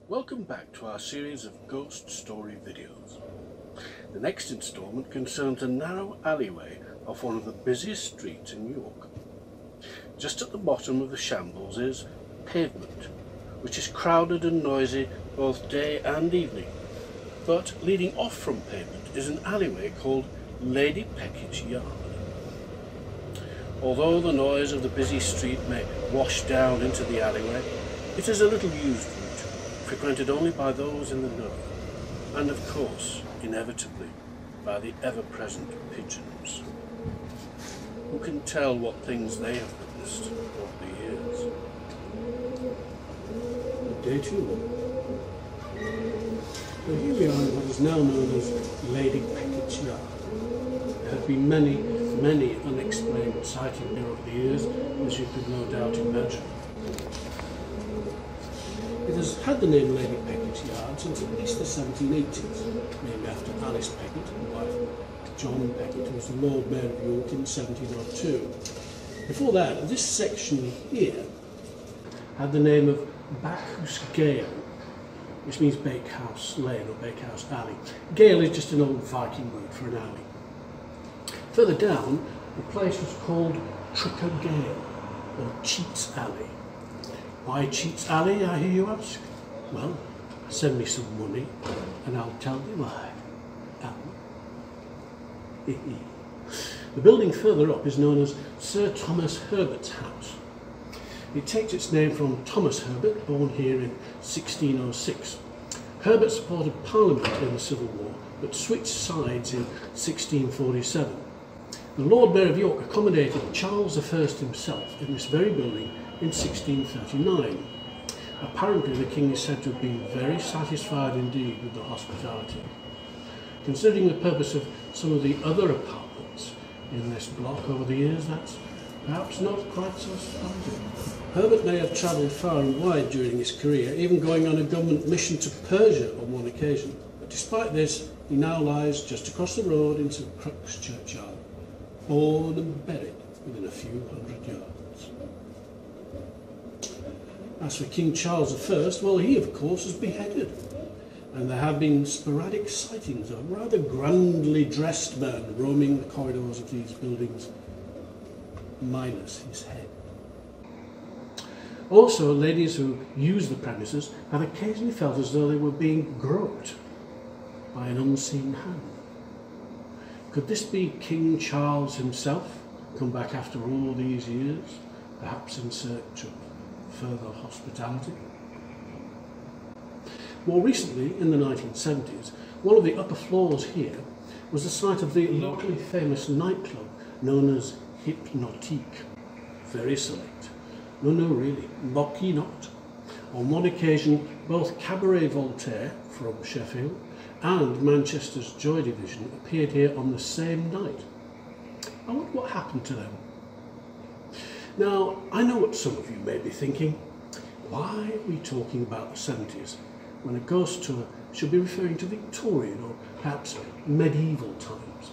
Welcome back to our series of ghost story videos. The next instalment concerns a narrow alleyway off one of the busiest streets in York. Just at the bottom of the shambles is pavement, which is crowded and noisy both day and evening. But leading off from pavement is an alleyway called Lady Pecketts Yard. Although the noise of the busy street may wash down into the alleyway, it is a little used route, frequented only by those in the know, and of course, inevitably, by the ever-present pigeons. Who can tell what things they have witnessed over the years? Day two. Now here we are in what is now known as Lady Pecketts Yard. There have been many unexplained sightings here over the years, as you could no doubt imagine. It has had the name Lady Pecketts Yard since at least the 1780s, named after Alice Peckett, the wife of John Peckett, who was the Lord Mayor of York in 1702. Before that, this section here had the name of Backhouse Gale, which means Bakehouse Lane or Bakehouse Alley. Gale is just an old Viking word for an alley. Further down, the place was called Tricker Gale, or Cheats Alley. Why Cheats Alley, I hear you ask? Well, send me some money and I'll tell you why. The building further up is known as Sir Thomas Herbert's house. It takes its name from Thomas Herbert, born here in 1606. Herbert supported Parliament in the Civil War, but switched sides in 1647. The Lord Mayor of York accommodated Charles I himself in this very building in 1639. Apparently the king is said to have been very satisfied indeed with the hospitality. Considering the purpose of some of the other apartments in this block over the years, that's perhaps not quite so surprising. Herbert may have travelled far and wide during his career, even going on a government mission to Persia on one occasion. But despite this, he now lies just across the road in St Crux churchyard, born and buried within a few hundred yards. As for King Charles I, well, he of course was beheaded, and there have been sporadic sightings of a rather grandly dressed man roaming the corridors of these buildings, minus his head. Also, ladies who use the premises have occasionally felt as though they were being groped by an unseen hand. Could this be King Charles himself, come back after all these years, perhaps in search of further hospitality? More recently, in the 1970s, one of the upper floors here was the site of the locally famous nightclub known as Hypnotique. Very select. No, really, mocky not. On one occasion, both Cabaret Voltaire from Sheffield and Manchester's Joy Division appeared here on the same night. I wonder what happened to them. Now, I know what some of you may be thinking. Why are we talking about the 70s when a ghost tour should be referring to Victorian or perhaps medieval times?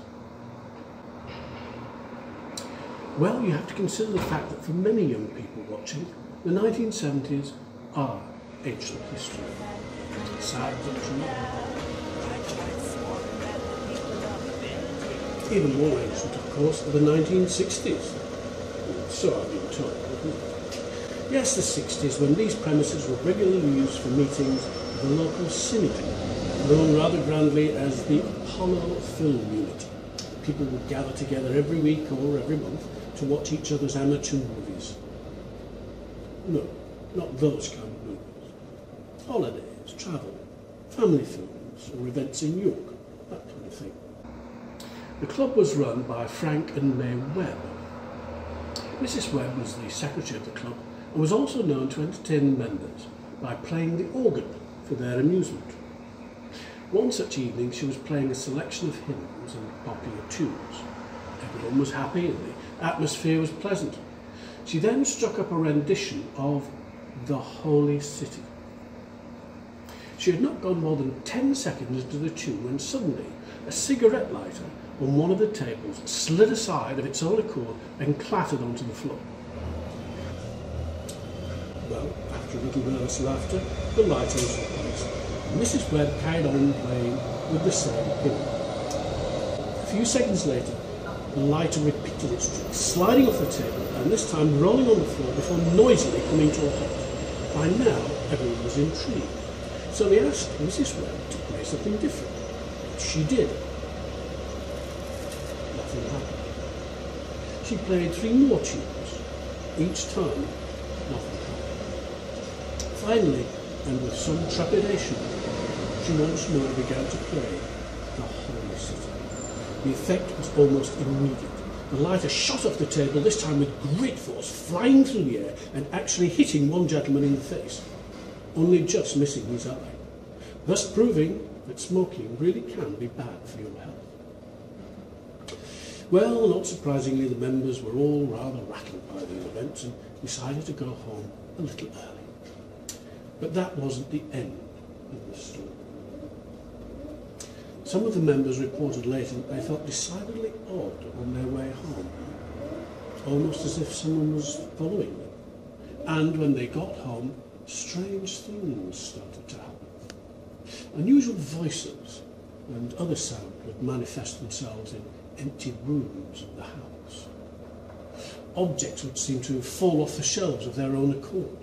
Well, you have to consider the fact that for many young people watching, the 1970s are ancient history. Sad but true. Even more ancient, of course, are the 1960s. So I've been told. Yes, the 60s, when these premises were regularly used for meetings of the local syndicate, known rather grandly as the Apollo Film Unit. People would gather together every week or every month to watch each other's amateur movies. No, not those kind of movies. Holidays, travel, family films, or events in York, that kind of thing. The club was run by Frank and May Webb. Mrs. Webb was the secretary of the club and was also known to entertain the members by playing the organ for their amusement. One such evening she was playing a selection of hymns and popular tunes. Everyone was happy and the atmosphere was pleasant. She then struck up a rendition of The Holy City. She had not gone more than 10 seconds into the tune when suddenly a cigarette lighter on one of the tables slid aside of its own accord and clattered onto the floor. Well, after a little nervous laughter, the lighter was Mrs. Webb carried on playing with the same hymn. A few seconds later, the lighter repeated its trick, sliding off the table and this time rolling on the floor before noisily coming to a halt. By now, everyone was intrigued, so they asked Mrs. Webb to play something different. She did. Nothing happened. She played 3 more tunes. Each time, nothing happened. Finally, and with some trepidation, she once more began to play the Holy City. The effect was almost immediate. The lighter shot off the table, this time with great force, flying through the air and actually hitting one gentleman in the face, only just missing his eye, thus proving that smoking really can be bad for your health. Well, not surprisingly, the members were all rather rattled by these events and decided to go home a little early. But that wasn't the end of the story. Some of the members reported later that they felt decidedly odd on their way home, almost as if someone was following them. And when they got home, strange things started to happen. Unusual voices and other sounds would manifest themselves in empty rooms of the house. Objects would seem to fall off the shelves of their own accord.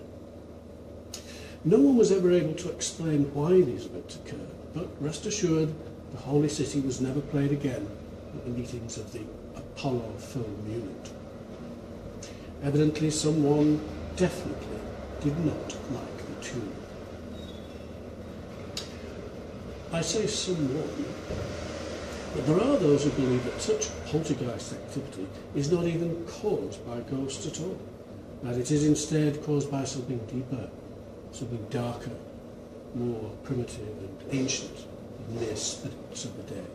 No one was ever able to explain why these events occurred, but rest assured, the Holy City was never played again at the meetings of the Apollo Film Unit. Evidently, someone definitely did not like the tune. I say someone, but there are those who believe that such poltergeist activity is not even caused by ghosts at all, that it is instead caused by something deeper, something darker, more primitive and ancient than mere spirits of the dead.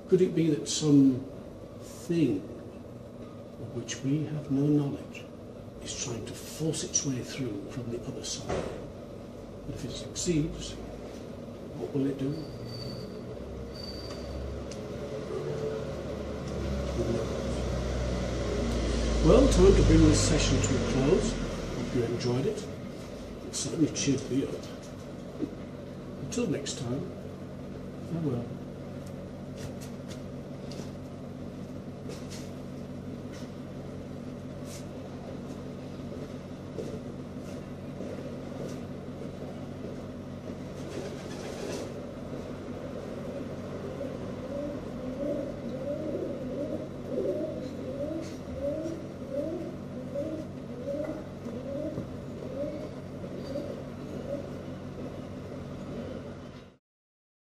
Could it be that some thing of which we have no knowledge is trying to force its way through from the other side? And if it succeeds, what will it do? Who knows? Well, time to bring this session to a close. Hope you enjoyed it. It certainly cheered me up. Until next time, farewell.